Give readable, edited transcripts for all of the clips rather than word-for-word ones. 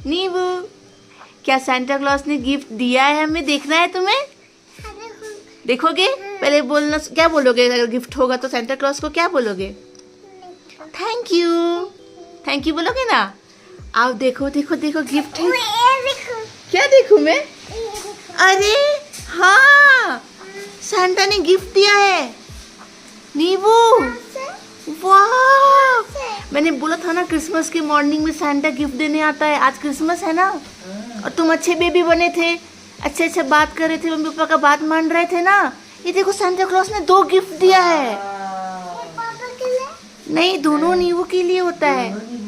नीबू, क्या Santa Claus ने गिफ्ट दिया है हमें? देखना है तुम्हें? देखोगे? पहले बोलना, क्या बोलोगे अगर गिफ्ट होगा तो सांता क्लॉज को क्या बोलोगे? थैंक यू, थैंक यू बोलोगे ना? आओ देखो देखो देखो गिफ्ट है। क्या देखूं मैं? अरे हाँ, सांता ने गिफ्ट दिया है नीबू। वाह, मैंने बोला था ना क्रिसमस के मॉर्निंग में सांता गिफ्ट देने आता है। आज क्रिसमस है ना, और तुम अच्छे बेबी बने थे, अच्छे अच्छे बात कर रहे थे, मम्मी पापा का बात मान रहे थे ना। ये देखो सांता क्लॉज ने 2 गिफ्ट दिया है। पापा के लिए? नहीं, दोनों नीबू के लिए होता है।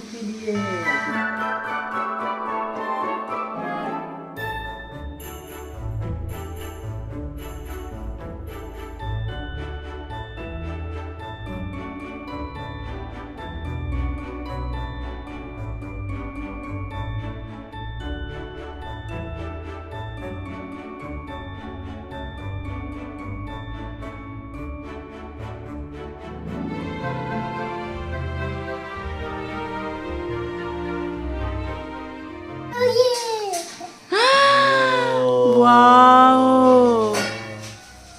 वाओ,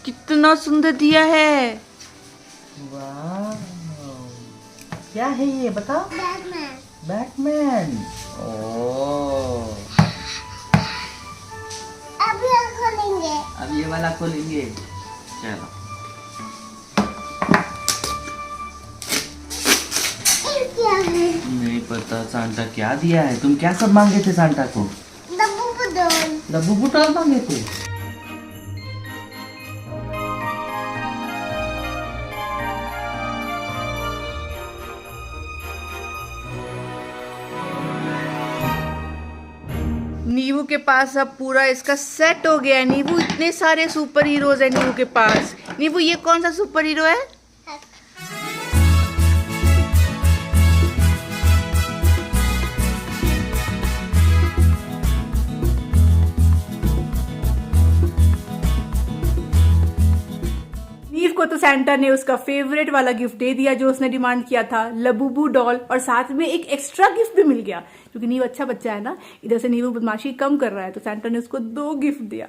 कितना सुंदर दिया है। वाह, क्या है ये बताओ? बैटमैन। बैटमैन। ओह, अब ये खोलेंगे। अब ये वाला खोलेंगे। चलो। क्या है? नहीं पता सांता क्या दिया है। तुम क्या सब मांगे थे सांता को? डब्बू बुटॉल मांगे थे। नीबू के पास अब पूरा इसका सेट हो गया है। नीबू, इतने सारे सुपर हीरोज है नीबू के पास। नीबू, ये कौन सा सुपर हीरो है? नीव को तो सांता ने उसका फेवरेट वाला गिफ्ट दे दिया जो उसने डिमांड किया था, लबूबू डॉल, और साथ में एक एक्स्ट्रा गिफ्ट भी मिल गया क्योंकि नीव अच्छा बच्चा है ना। इधर से नीवू बदमाशी कम कर रहा है तो सांता ने उसको 2 गिफ्ट दिया।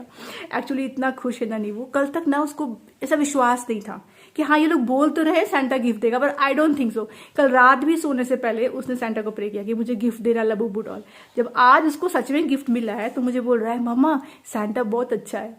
एक्चुअली इतना खुश है ना नीवू, कल तक ना उसको ऐसा विश्वास नहीं था कि हाँ ये लोग बोल तो रहे सांता गिफ्ट देगा, पर आई डोंट थिंक सो। कल रात भी सोने से पहले उसने सांता को प्रे किया कि मुझे गिफ्ट देना लबूबू डॉल। जब आज उसको सच में गिफ्ट मिला है तो मुझे बोल रहा है मम्मा सांता बहुत अच्छा है।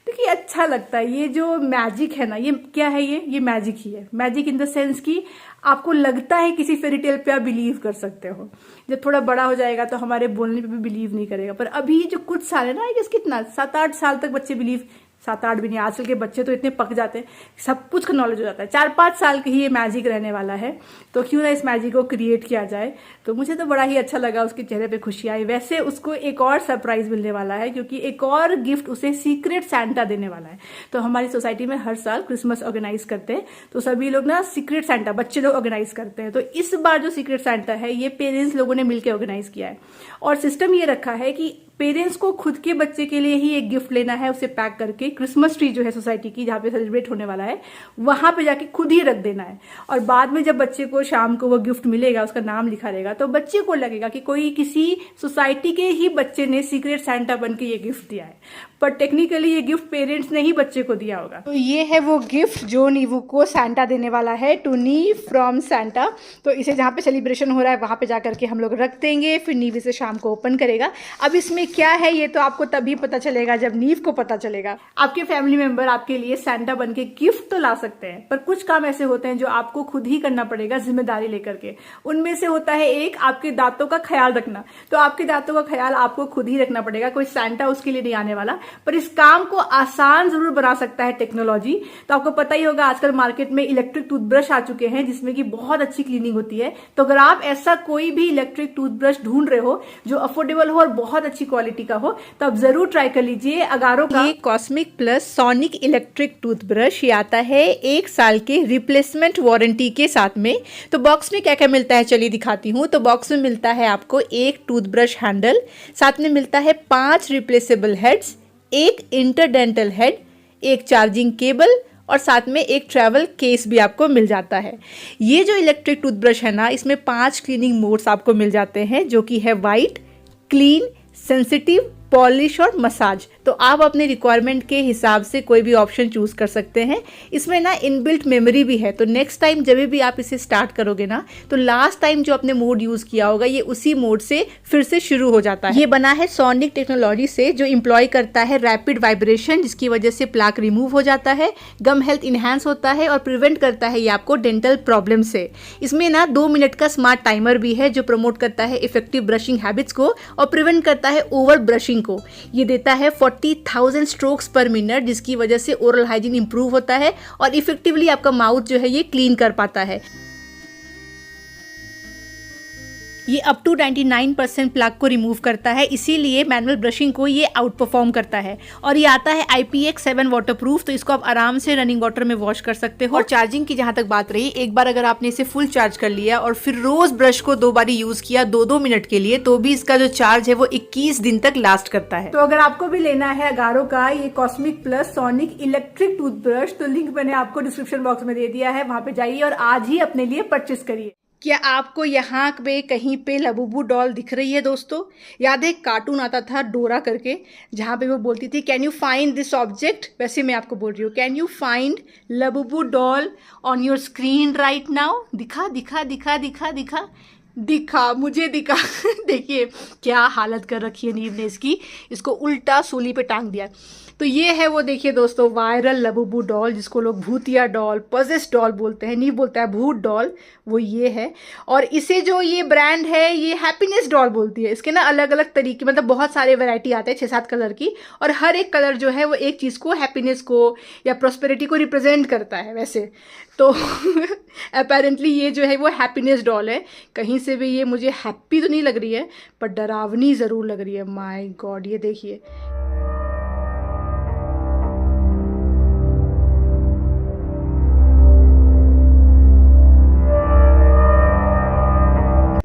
देखिए अच्छा लगता है, ये जो मैजिक है ना, ये क्या है? ये मैजिक ही है। मैजिक इन द सेंस कि आपको लगता है किसी फेरी टेल पे आप बिलीव कर सकते हो। जब थोड़ा बड़ा हो जाएगा तो हमारे बोलने पे भी बिलीव नहीं करेगा, पर अभी जो कुछ साल है ना, आई गेस कितना 7-8 साल तक बच्चे बिलीव, 7-8 भी नहीं, आजकल के बच्चे तो इतने पक जाते हैं, सब कुछ का नॉलेज हो जाता है। 4-5 साल के ही ये मैजिक रहने वाला है, तो क्यों ना इस मैजिक को क्रिएट किया जाए। तो मुझे तो बड़ा ही अच्छा लगा, उसके चेहरे पे खुशी आई। वैसे उसको एक और सरप्राइज मिलने वाला है क्योंकि एक और गिफ्ट उसे सीक्रेट सांता देने वाला है। तो हमारी सोसाइटी में हर साल क्रिसमस ऑर्गेनाइज करते हैं, तो सभी लोग ना सीक्रेट सांता बच्चे लोग ऑर्गेनाइज करते हैं। तो इस बार जो सीक्रेट सांता है ये पेरेंट्स लोगों ने मिलकर ऑर्गेनाइज किया है, और सिस्टम ये रखा है कि पेरेंट्स को खुद के बच्चे के लिए ही एक गिफ्ट लेना है, उसे पैक करके क्रिसमस ट्री जो है सोसाइटी की जहाँ पे सेलिब्रेट होने वाला है वहां पे जाके खुद ही रख देना है। और बाद में जब बच्चे को शाम को वो गिफ्ट मिलेगा, उसका नाम लिखा रहेगा, तो बच्चे को लगेगा कि कोई किसी सोसाइटी के ही बच्चे ने सीक्रेट सांता बन के ये गिफ्ट दिया है, पर टेक्निकली ये गिफ्ट पेरेंट्स ने ही बच्चे को दिया होगा। तो ये है वो गिफ्ट जो नीवू को सांता देने वाला है, टू नीव फ्रॉम सांता। तो इसे जहाँ पे सेलिब्रेशन हो रहा है वहां पे जाकर के हम लोग रख देंगे, फिर नीव इसे शाम को ओपन करेगा। अब इसमें क्या है ये तो आपको तभी पता चलेगा जब नीव को पता चलेगा। आपके फैमिली मेंबर आपके लिए सांता बन के गिफ्ट तो ला सकते हैं, पर कुछ काम ऐसे होते हैं जो आपको खुद ही करना पड़ेगा जिम्मेदारी लेकर के। उनमें से होता है एक, आपके दांतों का ख्याल रखना। तो आपके दांतों का ख्याल आपको खुद ही रखना पड़ेगा, कोई सांता उसके लिए नहीं आने वाला। पर इस काम को आसान जरूर बना सकता है टेक्नोलॉजी। तो आपको पता ही होगा आजकल मार्केट में इलेक्ट्रिक टूथब्रश आ चुके हैं जिसमें कि बहुत अच्छी क्लीनिंग होती है। तो अगर आप ऐसा कोई भी इलेक्ट्रिक टूथब्रश ढूंढ रहे हो जो अफोर्डेबल हो और बहुत अच्छी क्वालिटी का हो, तो आप जरूर ट्राई कर लीजिए अगारो का cosmic plus sonic electric toothbrush. ये आता है 1 साल के रिप्लेसमेंट वारंटी के साथ में। तो बॉक्स में क्या क्या मिलता है चलिए दिखाती हूँ। तो बॉक्स में मिलता है आपको एक टूथब्रश हैंडल, साथ में मिलता है 5 रिप्लेसेबल हेड्स, एक इंटरडेंटल हेड, एक चार्जिंग केबल, और साथ में एक ट्रैवल केस भी आपको मिल जाता है। ये जो इलेक्ट्रिक टूथब्रश है ना, इसमें 5 क्लीनिंग मोड्स आपको मिल जाते हैं जो कि है वाइट, क्लीन, सेंसिटिव, पॉलिश और मसाज। तो आप अपने रिक्वायरमेंट के हिसाब से कोई भी ऑप्शन चूज कर सकते हैं। इसमें ना इनबिल्ट मेमोरी भी है, तो नेक्स्ट टाइम जब भी आप इसे स्टार्ट करोगे ना, तो लास्ट टाइम जो आपने मोड यूज किया होगा ये उसी मोड से फिर से शुरू हो जाता है। ये बना है सोनिक टेक्नोलॉजी से, जो इम्प्लॉय करता है रैपिड वाइब्रेशन, जिसकी वजह से प्लाक रिमूव हो जाता है, गम हेल्थ इनहेंस होता है और प्रिवेंट करता है ये आपको डेंटल प्रॉब्लम से। इसमें ना 2 मिनट का स्मार्ट टाइमर भी है जो प्रमोट करता है इफेक्टिव ब्रशिंग हैबिट्स को और प्रिवेंट करता है ओवर ब्रशिंग को। ये देता है 40,000 स्ट्रोक्स पर मिनट, जिसकी वजह से ओरल हाइजीन इंप्रूव होता है और इफेक्टिवली आपका माउथ जो है ये क्लीन कर पाता है। ये अप टू 99% प्लाक को रिमूव करता है, इसीलिए मैनुअल ब्रशिंग को ये आउट परफॉर्म करता है। और ये आता है IPX7 वाटरप्रूफ, तो इसको आप आराम से रनिंग वाटर में वॉश कर सकते हो। और चार्जिंग की जहां तक बात रही, एक बार अगर आपने इसे फुल चार्ज कर लिया और फिर रोज ब्रश को 2 बारी यूज किया 2-2 मिनट के लिए, तो भी इसका जो चार्ज है वो 21 दिन तक लास्ट करता है। तो अगर आपको भी लेना है अगारो का ये cosmic plus sonic electric toothbrush, तो लिंक मैंने आपको डिस्क्रिप्शन बॉक्स में दे दिया है, वहां पे जाइए और आज ही अपने लिए परचेस करिए। क्या आपको यहाँ पे कहीं पे लबूबू डॉल दिख रही है दोस्तों? याद है एक कार्टून आता था डोरा करके, जहाँ पे वो बोलती थी can you find this object? वैसे मैं आपको बोल रही हूँ, can you find Labubu doll on your screen right now? दिखा दिखा दिखा दिखा दिखा दिखा, मुझे दिखा। देखिए क्या हालत कर रखी है नीव ने इसकी, इसको उल्टा सूली पे टांग दिया। तो ये है वो, देखिए दोस्तों, वायरल लबूबू डॉल, जिसको लोग भूतिया डॉल, पजेस डॉल बोलते हैं, नीव बोलता है भूत डॉल, वो ये है। और इसे जो ये ब्रांड है ये हैप्पीनेस डॉल बोलती है। इसके ना अलग अलग तरीके, मतलब बहुत सारे वैरायटी आते हैं 6-7 कलर की, और हर एक कलर जो है वो एक चीज़ को, हैप्पीनेस को या प्रॉस्पेरिटी को रिप्रेजेंट करता है वैसे तो। अपेरेंटली ये जो है वो हैप्पीनेस डॉल है। कहीं से भी ये मुझे हैप्पी तो नहीं लग रही है, पर डरावनी ज़रूर लग रही है। माय गॉड, ये देखिए।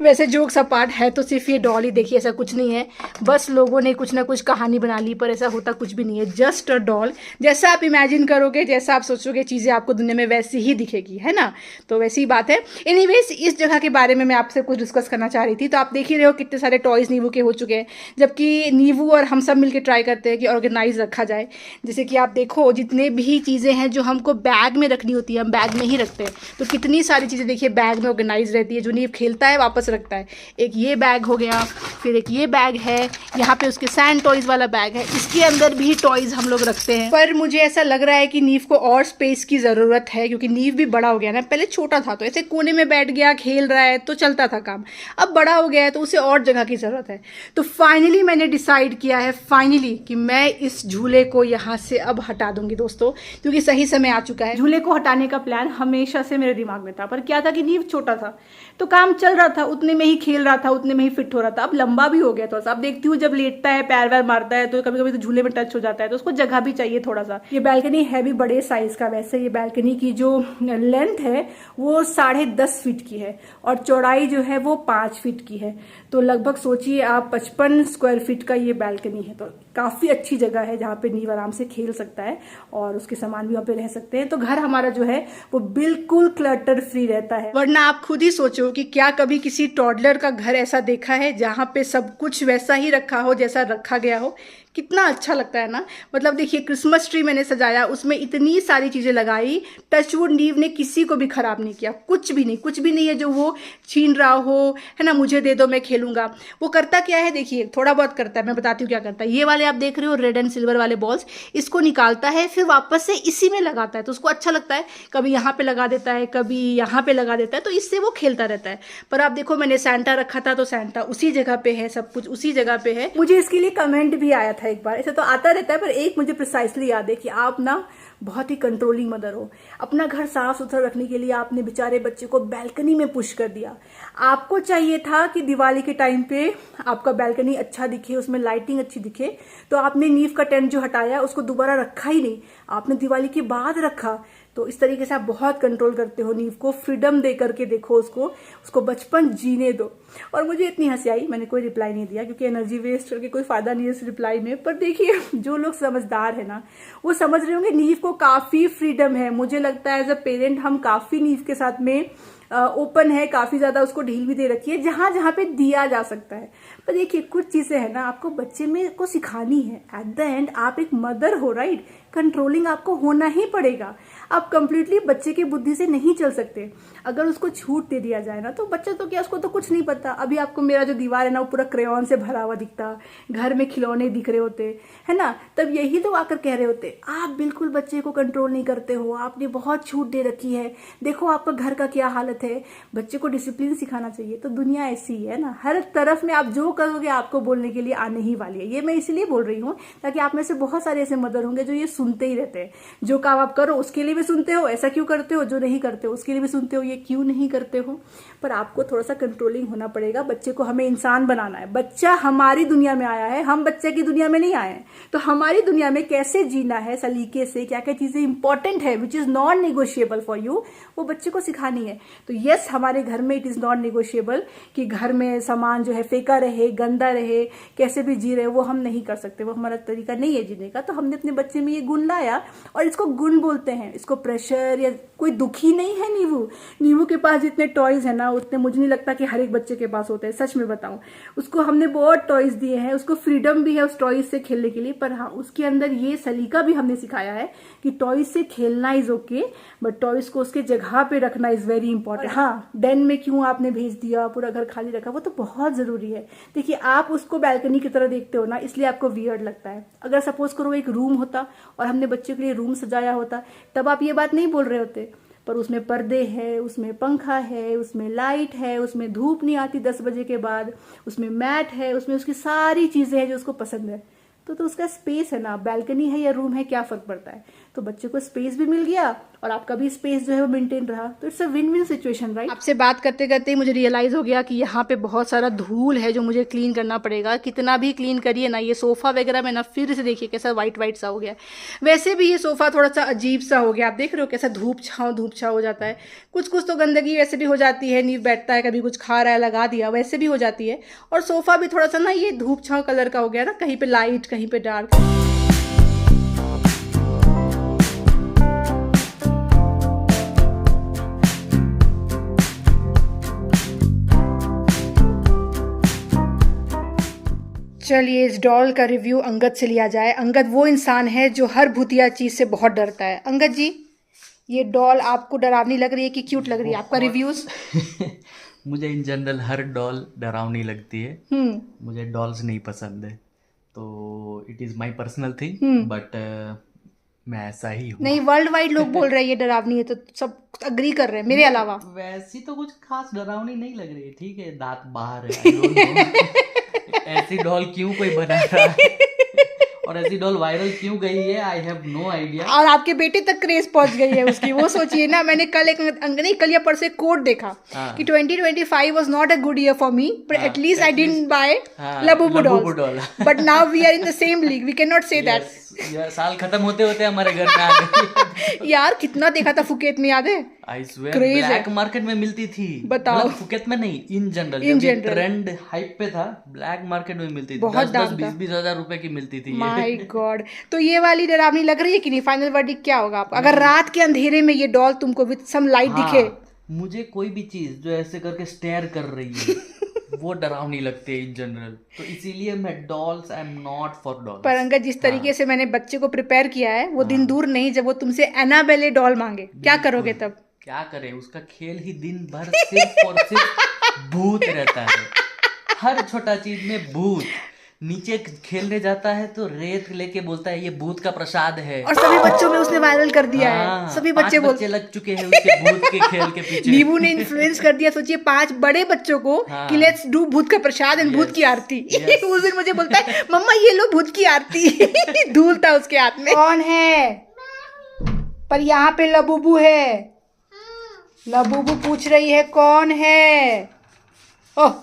वैसे जोक्स अपार्ट है तो सिर्फ ये डॉल ही, देखिए ऐसा कुछ नहीं है, बस लोगों ने कुछ ना कुछ कहानी बना ली, पर ऐसा होता कुछ भी नहीं है। जस्ट अ डॉल, जैसा आप इमेजिन करोगे, जैसा आप सोचोगे चीज़ें आपको दुनिया में वैसी ही दिखेगी, है ना? तो वैसी ही बात है। एनीवेज, इस जगह के बारे में मैं आपसे कुछ डिस्कस करना चाह रही थी। तो आप देख ही रहे हो कितने सारे टॉयज़ नीवू के हो चुके हैं, जबकि नीवू और हम सब मिलकर ट्राई करते हैं कि ऑर्गेनाइज रखा जाए। जैसे कि आप देखो, जितने भी चीज़ें हैं जो हमको बैग में रखनी होती है, हम बैग में ही रखते हैं। तो कितनी सारी चीज़ें देखिए बैग में ऑर्गेनाइज रहती है, जो नीव खेलता है वापस रखता है। एक ये बैग हो गया, फिर एक ये बैग है, यहाँ पे उसके सैंड टॉयज वाला बैग है, इसके अंदर भी टॉयज हम लोग रखते हैं। पर मुझे ऐसा लग रहा है कि नीव को और स्पेस की ज़रूरत है, क्योंकि नीव भी बड़ा हो गया ना। पहले छोटा था तो ऐसे कोने में बैठ गया, खेल रहा है तो चलता था काम, अब बड़ा हो गया है तो उसे और जगह की ज़रूरत है। तो फाइनली मैंने डिसाइड किया है कि मैं इस झूले को यहाँ से अब हटा दूंगी दोस्तों, क्योंकि सही समय आ चुका है। झूले को हटाने का प्लान हमेशा से मेरे दिमाग में था, पर क्या था कि नीव छोटा था तो काम चल रहा था, उतने में ही खेल रहा था, उतने में ही फिट हो रहा था। अब लंबा भी हो गया तो अब देखती हूँ जब लेटता है, पैर वैर मारता है तो कभी कभी तो झूले में टच हो जाता है, तो उसको जगह भी चाहिए थोड़ा सा। ये बैल्कनी है भी बड़े साइज का। वैसे ये बैल्कनी की जो लेंथ है वो 10.5 फीट की है और चौड़ाई जो है वो 5 फीट की है। तो लगभग सोचिए आप 55 स्क्वायर फीट का ये बैल्कनी है। तो काफी अच्छी जगह है जहाँ पे नीव आराम से खेल सकता है और उसके सामान भी वहाँ पे रह सकते हैं। तो घर हमारा जो है वो बिल्कुल क्लटर फ्री रहता है। वरना आप खुद ही सोचो कि क्या कभी किसी टॉडलर का घर ऐसा देखा है जहाँ पे सब कुछ वैसा ही रखा हो जैसा रखा गया हो? कितना अच्छा लगता है ना। मतलब देखिए, क्रिसमस ट्री मैंने सजाया, उसमें इतनी सारी चीज़ें लगाई, टचवुड नीव ने किसी को भी खराब नहीं किया, कुछ भी नहीं, कुछ भी नहीं है जो वो छीन रहा हो, है ना, मुझे दे दो मैं खेलूंगा। वो करता क्या है, देखिए थोड़ा बहुत करता है, मैं बताती हूँ क्या करता है। ये वाले आप देख रहे हो रेड एंड सिल्वर वाले बॉल्स, इसको निकालता है फिर वापस से इसी में लगाता है, तो उसको अच्छा लगता है। कभी यहाँ पे लगा देता है, कभी यहाँ पे लगा देता है, तो इससे वो खेलता रहता है। पर आप देखो, मैंने सैंटा रखा था तो सैंटा उसी जगह पे है, सब कुछ उसी जगह पे है। मुझे इसके लिए कमेंट भी आया था एक बार, ऐसे तो आता रहता है, पर एक मुझे प्रिसाइसली याद है कि आप ना बहुत ही कंट्रोलिंग मदर हो। अपना घर साफ सुथरा रखने के लिए आपने बेचारे बच्चे को बैल्कनी में पुश कर दिया। आपको चाहिए था कि दिवाली के टाइम पे आपका बैल्कनी अच्छा दिखे, उसमें लाइटिंग अच्छी दिखे, तो आपने नीव का टेंट जो हटाया उसको दोबारा रखा ही नहीं, आपने दिवाली के बाद रखा। तो इस तरीके से आप बहुत कंट्रोल करते हो नीव को, फ्रीडम दे करके देखो उसको बचपन जीने दो। और मुझे इतनी हंसी आई, मैंने कोई रिप्लाई नहीं दिया क्योंकि एनर्जी वेस्ट करके कोई फायदा नहीं है इस रिप्लाई में। पर देखिए, जो लोग समझदार है ना वो समझ रहे होंगे नीव को काफी फ्रीडम है। मुझे लगता है एज अ पेरेंट हम काफी नीव के साथ में ओपन है, काफी ज्यादा उसको ढील भी दे रखी है जहां जहां पे दिया जा सकता है। पर देखिए कुछ चीजें है ना आपको बच्चे में को सिखानी है। एट द एंड आप एक मदर हो, राइट? कंट्रोलिंग आपको होना ही पड़ेगा। आप कंप्लीटली बच्चे की बुद्धि से नहीं चल सकते। अगर उसको छूट दे दिया जाए ना तो बच्चा तो क्या, उसको तो कुछ नहीं पता। अभी आपको मेरा जो दीवार है ना वो पूरा क्रेयॉन से भरा हुआ दिखता, घर में खिलौने दिख रहे होते है ना, तब यही तो आकर कह रहे होते आप बिल्कुल बच्चे को कंट्रोल नहीं करते हो, आपने बहुत छूट दे रखी है, देखो आपका घर का क्या हालत है। बच्चे को डिसिप्लिन सिखाना चाहिए। तो दुनिया ऐसी ही है ना, हर तरफ में आप जो करोगे आपको बोलने के लिए आने ही वाली है। ये मैं इसलिए बोल रही हूँ ताकि आप में से बहुत सारे ऐसे मदर होंगे जो ये सुनते ही रहते हैं। जो काम आप करो उसके लिए भी सुनते हो, ऐसा क्यों करते हो, जो नहीं करते हो उसके लिए भी सुनते हो, ये क्यों नहीं करते हो। पर आपको थोड़ा सा कंट्रोलिंग होना पड़ेगा। बच्चे को हमें इंसान बनाना है। बच्चा हमारी दुनिया में आया है, हम बच्चे की दुनिया में नहीं आए हैं। तो हमारी दुनिया में कैसे जीना है सलीके से, क्या क्या चीजें इंपॉर्टेंट है which is non negotiable for you, वो बच्चे को सिखानी है। तो यस, हमारे घर में इट इज नॉट नेगोशिएबल कि घर में सामान जो है फेंका रहे, गंदा रहे, कैसे भी जी रहे, वो हम नहीं कर सकते। वो हमारा तरीका नहीं है जीने का। तो हमने अपने बच्चे में ये गुण लाया और इसको गुण बोलते हैं। इसको प्रेशर या कोई दुखी नहीं है। नीवू के पास जितने टॉयज है ना उतने मुझे नहीं लगता कि हर एक बच्चे के पास होते हैं। सच में बताऊं, उसको हमने बहुत टॉयज दिए हैं, उसको फ्रीडम भी है उस टॉयज से खेलने के लिए। पर हाँ, उसके अंदर ये सलीका भी हमने सिखाया है कि टॉयज से खेलना इज ओके, बट टॉयज को उसके जगह पे रखना इज वेरी इंपॉर्टेंट। हाँ, डेन में क्यों आपने भेज दिया, पूरा घर खाली रखा, वो तो बहुत जरूरी है। देखिए आप उसको बैल्कनी की तरह देखते हो ना, इसलिए आपको वियर्ड लगता है। अगर सपोज करो एक रूम होता और हमने बच्चे के लिए रूम सजाया होता, तब आप ये बात नहीं बोल रहे होते। पर उसमें पर्दे है, उसमें पंखा है, उसमें लाइट है, उसमें धूप नहीं आती 10 बजे के बाद, उसमें मैट है, उसमें उसकी सारी चीजें हैं जो उसको पसंद है। तो उसका स्पेस है ना, बैल्कनी है या रूम है, क्या फर्क पड़ता है। तो बच्चे को स्पेस भी मिल गया और आपका भी स्पेस जो है वो मेंटेन रहा। तो it's a win win situation, right? आपसे बात करते करते मुझे रियलाइज हो गया कि यहाँ पे बहुत सारा धूल है जो मुझे क्लीन करना पड़ेगा। कितना भी क्लीन करिए ना, ये सोफा वगैरह में ना फिर से देखिए कैसा व्हाइट व्हाइट सा हो गया। वैसे भी ये सोफा थोड़ा सा अजीब सा हो गया, आप देख रहे हो कैसा धूप छाँव हो जाता है। कुछ कुछ तो गंदगी वैसे भी हो जाती है, नींव बैठता है, कभी कुछ खा रहा है लगा दिया, वैसे भी हो जाती है। और सोफा भी थोड़ा सा ना ये धूप छाँव कलर का हो गया ना, कहीं पे लाइट कहीं पे डार्क। चलिए इस डॉल का रिव्यू अंगद से लिया जाए। अंगद वो इंसान है जो हर भूतिया चीज से बहुत डरता है। अंगद जी, ये डॉल आपको डरावनी लग रही है कि क्यूट लग रही है? आपका रिव्यूज? मुझे इन जनरल हर डॉल डरावनी लगती है। मुझे डॉल्स नहीं पसंद है, तो it is my personal thing, but मैं ऐसा ही हूँ। नहीं, वर्ल्ड वाइड लोग बोल रहे हैं ये डरावनी है, तो सब अग्री कर रहे हैं मेरे अलावा। वैसी तो कुछ खास डरावनी नहीं लग रही है, ठीक है, दांत बाहर है, I don't know। ऐसी डॉल क्यों कोई बना रहा है और ऐसी डॉल वायरल क्यों गई है, आई हैव नो आइडिया। और आपके बेटे तक क्रेज पहुंच गई है उसकी, वो सोचिए ना। मैंने कल कल या परसों एक कोट देखा कि 2025 was not a good year for me, but at least I didn't buy Labubu doll, but now we are in the same league, we can not say that. साल खत्म होते होते हमारे घर में आ गई। यार कितना देखा था फुकेत में, याद है? आई स्वेयर ब्लैक मार्केट में मिलती थी। बताओ, मतलब फुकेत में नहीं, इन जनरल ट्रेंड हाइप पे था, ब्लैक मार्केट में मिलती थी। 10-20 हजार रुपए की मिलती थी। My God. तो ये वाली डरावनी लग रही है कि नहीं? फाइनल वर्डिक्ट क्या होगा आपका? अगर रात के अंधेरे में ये डॉल तुमको विद सम लाइट दिखे? मुझे कोई भी चीज जो ऐसे करके स्टेयर कर रही है वो डरावनी लगती है इन जनरल, तो इसीलिए मैं dolls, I am not for dolls. पर अंगद, जिस तरीके से मैंने बच्चे को प्रिपेयर किया है, वो दिन दूर नहीं जब वो तुमसे एनाबेले डॉल मांगे, क्या करोगे तब? क्या करें, उसका खेल ही दिन भर सिर्फ और सिर्फ भूत रहता है। हर छोटा चीज में भूत। नीचे खेलने जाता है तो रेत लेके बोलता है ये भूत का प्रसाद है, और सभी बच्चों में उसने वायरल कर दिया है। सभी बच्चे बच्चे लग चुके हैं उसके भूत के खेल के पीछे। नीबू ने इन्फ्लुएंस कर दिया, सोचिए 5 बड़े बच्चों को कि लेट्स डू भूत का प्रसाद एंड भूत की आरती। उस दिन मुझे बोलता है मम्मा ये लो भूत की आरती। धूल था उसके हाथ में। कौन है? पर यहाँ पे लबूबू है। लबूबू पूछ रही है कौन है? ओह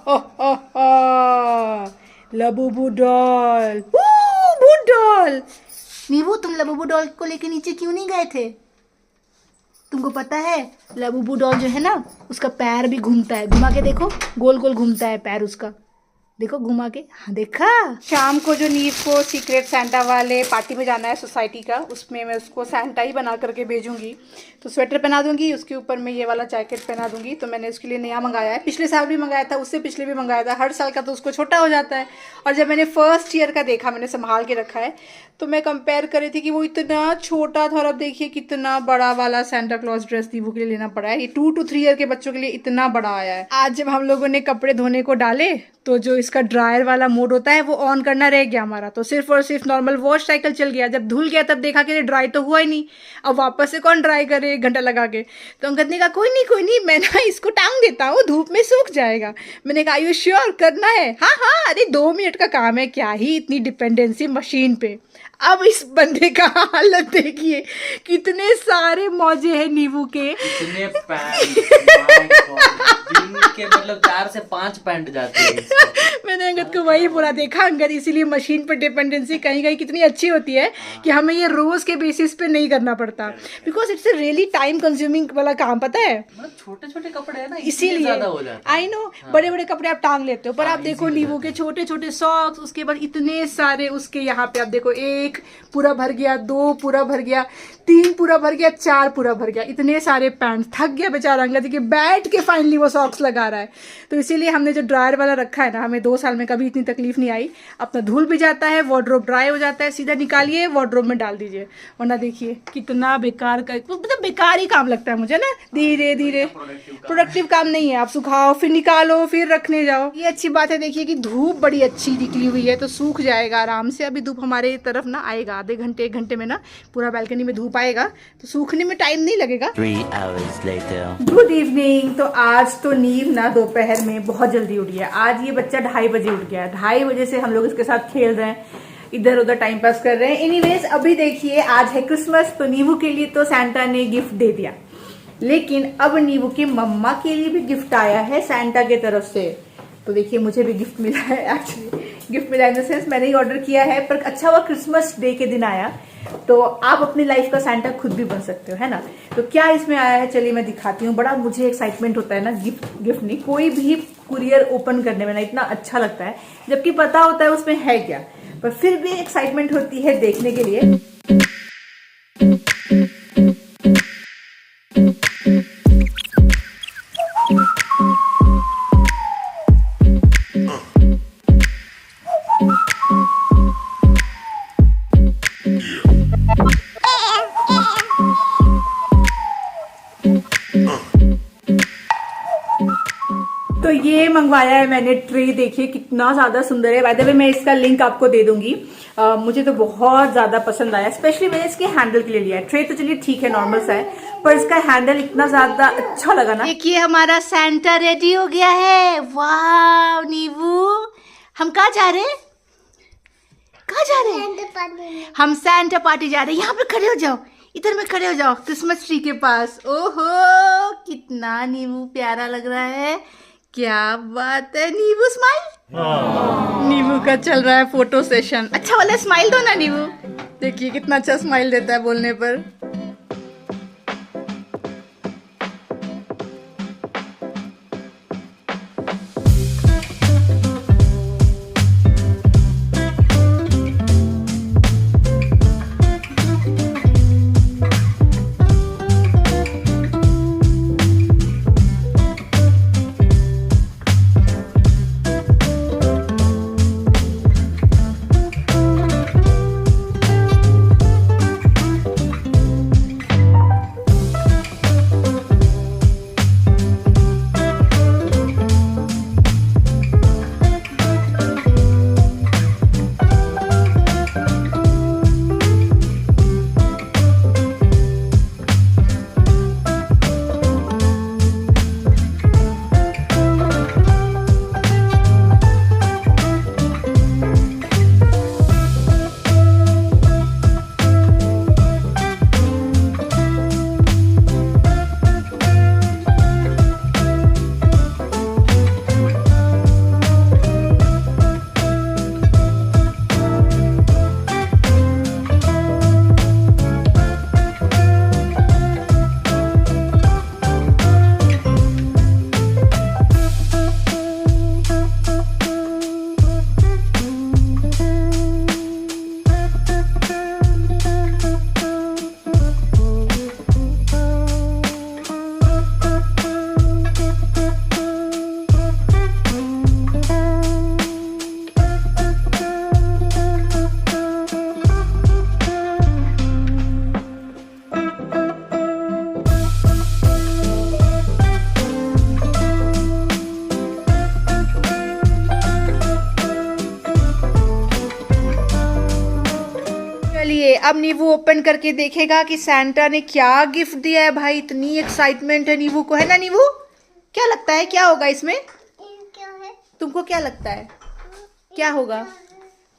लबूबू डॉल, भूत डॉल। नीबू, तुम लबूबू डॉल को लेके नीचे क्यों नहीं गए थे? तुमको पता है लबूबू डॉल जो है ना, उसका पैर भी घूमता है। घुमा के देखो, गोल गोल घूमता है पैर उसका। देखो घुमा के, हाँ देखा। शाम को जो नीव को सीक्रेट सेंटा वाले पार्टी में जाना है सोसाइटी का, उसमें मैं उसको सेंटा ही बना करके भेजूंगी। तो स्वेटर पहना दूंगी, उसके ऊपर मैं ये वाला जैकेट पहना दूंगी। तो मैंने उसके लिए नया मंगाया है, पिछले साल भी मंगाया था, उससे पिछले भी मंगाया था। हर साल का तो उसको छोटा हो जाता है। और जब मैंने फर्स्ट ईयर का देखा, मैंने संभाल के रखा है, तो मैं कंपेयर कर रही थी कि वो इतना छोटा था और अब देखिए कितना बड़ा वाला सेंटा क्लॉज ड्रेस नीवू के लिए लेना पड़ा है। ये 2 to 3 ईयर के बच्चों के लिए इतना बड़ा आया है। आज जब हम लोगों ने कपड़े धोने को डाले तो जो इसका ड्रायर वाला मोड होता है वो ऑन करना रह गया हमारा, तो सिर्फ और सिर्फ नॉर्मल वॉश साइकिल चल गया। जब धुल गया तब देखा कि ड्राई तो हुआ ही नहीं। अब वापस से कौन ड्राई करे 1 घंटा लगा के। तो अंकल ने कहा कोई नहीं मैं ना इसको टांग देता हूँ, धूप में सूख जाएगा। मैंने कहा यू श्योर करना है? हाँ हाँ, अरे 2 मिनट का काम है, क्या ही इतनी डिपेंडेंसी मशीन पे। अब इस बंदे का हालत देखिए, कितने सारे मौजे हैं नींबू के। इतने पैंट, my God, दिन के मतलब 4 से 5 पैंट जाते हैं इसके। मैंने अंगद को वही बोला, देखा अंगद, इसीलिए मशीन पर डिपेंडेंसी कहीं कहीं कितनी अच्छी होती है कि हमें ये रोज के बेसिस पे नहीं करना पड़ता, because it's a really time consuming वाला काम, पता है। मतलब छोटे छोटे कपड़े है ना, इसीलिए ज्यादा हो जाता है। आई नो, बड़े बड़े कपड़े आप टांग लेते हो, पर आप देखो नींबू के छोटे छोटे सॉक्स, उसके बाद इतने सारे उसके यहाँ पे आप देखो, 1 पूरा भर गया, 2 पूरा भर गया, 3 पूरा भर गया, 4 पूरा भर गया, इतने सारे पैंट। थक गया बेचारा अंगद कि बैठ के फाइनली वो सॉक्स लगा रहा है। तो इसीलिए हमने जो ड्रायर वाला रखा है ना, हमें 2 साल में कभी इतनी तकलीफ नहीं आई। अपना धुल भी जाता है, वार्डरोब ड्राई हो जाता है, सीधा निकालिए वार्डरोब में डाल दीजिए। वरना देखिए कितना बेकार का, मतलब बेकार ही काम लगता है मुझे ना, धीरे धीरे। प्रोडक्टिव काम नहीं है, आप सुखाओ फिर निकालो फिर रखने जाओ। ये अच्छी बात है, देखिए कि धूप बड़ी अच्छी निकली हुई है तो सूख जाएगा आराम से। अभी धूप हमारे तरफ ना आएगा, आधे घंटे 1 घंटे में ना पूरा बालकनी में धूप आएगा, तो सूखने में टाइम नहीं लगेगा। 3 hours later. Good evening. तो आज तो नीव ना दोपहर में बहुत जल्दी उठ गया। आज ये बच्चा 2:30 बजे उठ गया। 2:30 बजे से हम लोग इसके साथ खेल रहे हैं, इधर उधर टाइम पास कर रहे हैं। एनीवेज, अभी देखिए आज है क्रिसमस, तो नीवू के लिए तो सैंटा ने गिफ्ट दे दिया, लेकिन अब नीवू की मम्मा के लिए भी गिफ्ट आया है सैंटा की तरफ से। तो देखिए मुझे भी गिफ्ट मिला है, एक्चुअली गिफ्ट मिला इन द सेंस मैंने ही ऑर्डर किया है, पर अच्छा हुआ क्रिसमस डे के दिन आया। तो आप अपनी लाइफ का सैंटा खुद भी बन सकते हो, है ना। तो क्या इसमें आया है, चलिए मैं दिखाती हूँ। बड़ा मुझे एक्साइटमेंट होता है ना, गिफ्ट नहीं, कोई भी कुरियर ओपन करने में ना इतना अच्छा लगता है, जबकि पता होता है उसमें है क्या, पर फिर भी एक्साइटमेंट होती है देखने के लिए। तो ये मंगवाया है मैंने ट्रे, देखिए कितना ज्यादा सुंदर है। बाय द वे मैं इसका लिंक आपको दे दूंगी। मुझे तो बहुत ज्यादा पसंद आया, स्पेशली मैंने इसके हैंडल के लिए लिया है। ट्रे तो चलिए ठीक है, नॉर्मल सा है, पर इसका हैंडल इतना ज्यादा अच्छा लगा ना। देखिए हमारा सैंटा रेडी हो गया है। वाह नीवू, हम कहाँ जा रहे हैं? कहाँ जा रहे हैं? हम सैंटा पार्टी जा रहे हैं। यहाँ पे खड़े हो जाओ, इधर में खड़े हो जाओ, क्रिसमस ट्री के पास। ओहो कितना नीवू प्यारा लग रहा है, क्या बात है। नीवू स्माइल, नीवू का चल रहा है फोटो सेशन। अच्छा वाला स्माइल दो ना नीवू, देखिए कितना अच्छा स्माइल देता है बोलने पर। अब नीवू ओपन करके देखेगा कि सैंटा ने क्या गिफ्ट दिया है। भाई इतनी एक्साइटमेंट है नीवू को, है ना नीवू? क्या लगता है क्या होगा इसमें? क्या है? तुमको क्या लगता है क्या होगा?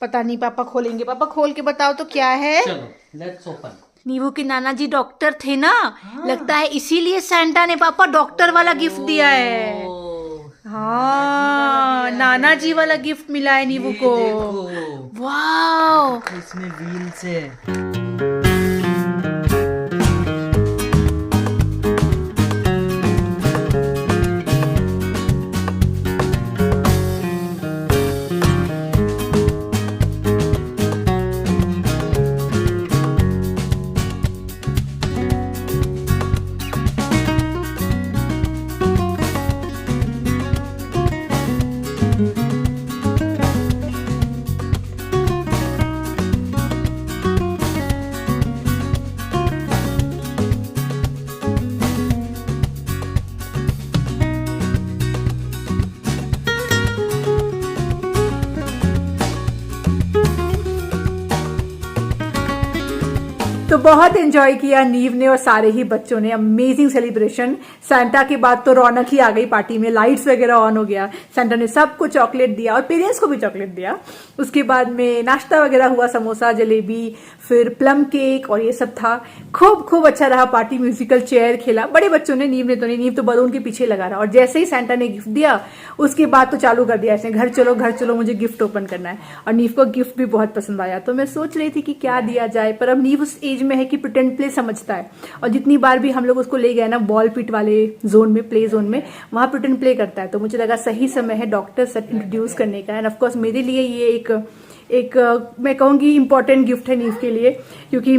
पता नहीं, पापा खोलेंगे। पापा खोल के बताओ तो क्या है। चलो लेट्स ओपन। नीवू के नाना जी डॉक्टर थे ना, लगता है इसीलिए सैंटा ने पापा डॉक्टर वाला गिफ्ट दिया है। हाँ, नाना जी वाला गिफ्ट मिला है नीवू को। देखो वाह, इसमें व्हील्स है। तो बहुत एंजॉय किया नीव ने और सारे ही बच्चों ने। Amazing celebration. सैंटा के बाद तो रौनक ही आ गई पार्टी में, लाइट्स वगैरह ऑन हो गया। सैंटा ने सबको चॉकलेट दिया और पेरेंट्स को भी चॉकलेट दिया। उसके बाद में नाश्ता वगैरह हुआ, समोसा जलेबी फिर प्लम केक और ये सब था। खूब खूब अच्छा रहा पार्टी। म्यूजिकल चेयर खेला बड़े बच्चों ने, नीव ने तो नहीं, नीव तो बलून के पीछे लगा रहा। और जैसे ही सैंटा ने गिफ्ट दिया उसके बाद तो चालू कर दिया ऐसे, घर चलो मुझे गिफ्ट ओपन करना है। और नीव को गिफ्ट भी बहुत पसंद आया। तो मैं सोच रही थी कि क्या दिया जाए, पर अब नीव उस एज में है कि प्रिटेंड प्ले समझता है। और जितनी बार भी हम लोग उसको ले गए ना बॉल पिट वाले जोन में, प्ले जोन में, वहां प्रिटेंड प्ले करता है। तो मुझे लगा सही समय है डॉक्टर सेट इंट्रोड्यूस करने का। एंड ऑफकोर्स मेरे लिए ये एक मैं कहूँगी इम्पॉर्टेंट गिफ्ट है नीव के लिए, क्योंकि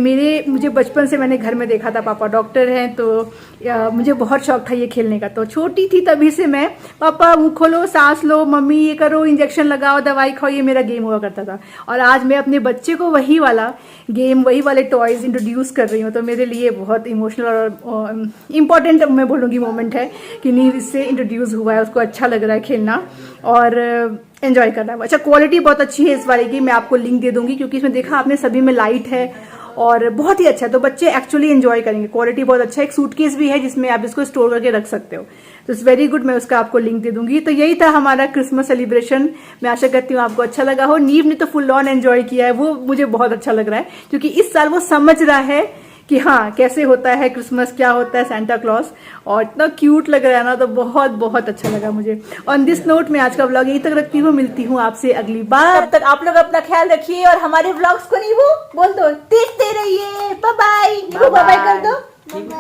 मुझे बचपन से मैंने घर में देखा था पापा डॉक्टर हैं, तो मुझे बहुत शौक था ये खेलने का। तो छोटी थी तभी से मैं, पापा मुंह खोलो, सांस लो, मम्मी ये करो, इंजेक्शन लगाओ, दवाई खाओ, ये मेरा गेम हुआ करता था। और आज मैं अपने बच्चे को वही वाला गेम, वही वाले टॉयज इंट्रोड्यूस कर रही हूँ। तो मेरे लिए बहुत इमोशनल और इम्पॉर्टेंट मैं बोलूँगी मोमेंट है कि नीव इससे इंट्रोड्यूस हुआ है, उसको अच्छा लग रहा है खेलना और एंजॉय करना है। अच्छा, क्वालिटी बहुत अच्छी है इस वाले की, मैं आपको लिंक दे दूंगी, क्योंकि इसमें देखा आपने सभी में लाइट है और बहुत ही अच्छा है। तो बच्चे एक्चुअली एंजॉय करेंगे। क्वालिटी बहुत अच्छा है। एक सूटकेस भी है जिसमें आप इसको स्टोर करके रख सकते हो। तो इट्स वेरी गुड, मैं उसका आपको लिंक दे दूंगी। तो यही था हमारा क्रिसमस सेलिब्रेशन। मैं आशा करती हूँ आपको अच्छा लगा हो। नीव ने तो फुल ऑन एंजॉय किया है, वो मुझे बहुत अच्छा लग रहा है, क्योंकि इस साल वो समझ रहा है कि हाँ कैसे होता है क्रिसमस, क्या होता है सैंटा क्लॉज, और इतना क्यूट लग रहा है ना। तो बहुत बहुत अच्छा लगा मुझे। ऑन दिस नोट मैं आज का व्लॉग यही तक रखती हूँ। मिलती हूँ आपसे अगली बार। तब तक आप लोग अपना ख्याल रखिए और हमारे व्लॉग्स को नीवू बोल दो देखते रहिए। बाय बाय, नीवू बाय बाय कर दो।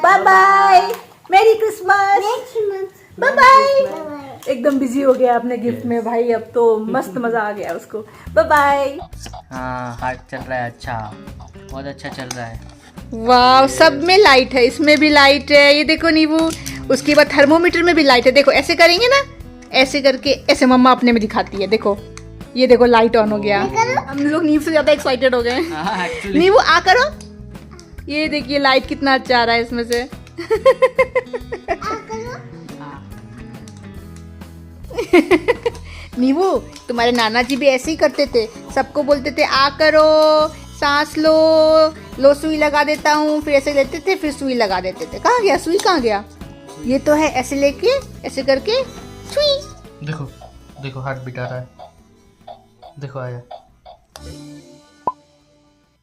Bye bye, merry Christmas, bye bye. एकदम बिजी हो गया अपने गिफ्ट में भाई, अब तो मस्त मजा आ गया उसको। Bye bye. हाँ हार्ट चल रहा है, अच्छा बहुत अच्छा चल रहा है। वाह, सब में लाइट है, इसमें भी लाइट है, ये देखो नीवू। उसके बाद थर्मोमीटर में भी लाइट है। देखो ऐसे करेंगे ना, ऐसे करके ऐसे मम्मा अपने में दिखाती है। देखो ये देखो लाइट ऑन हो गया। हम लोग नीव से ज्यादा एक्साइटेड हो गए। हाँ एक्चुअली नीवू आ करो, ये देखिए लाइट कितना अच्छा आ रहा है इसमें से। नीवू, तुम्हारे नाना जी भी ऐसे ही करते थे, सबको बोलते थे आ करो, सांस लो सुई लगा देता हूँ, फिर ऐसे लेते थे, फिर सुई लगा देते थे। कहाँ गया सुई, कहाँ गया? ये तो है, ऐसे लेके ऐसे करके सुई। देखो देखो हार्ट बीट आ रहा है, देखो आया।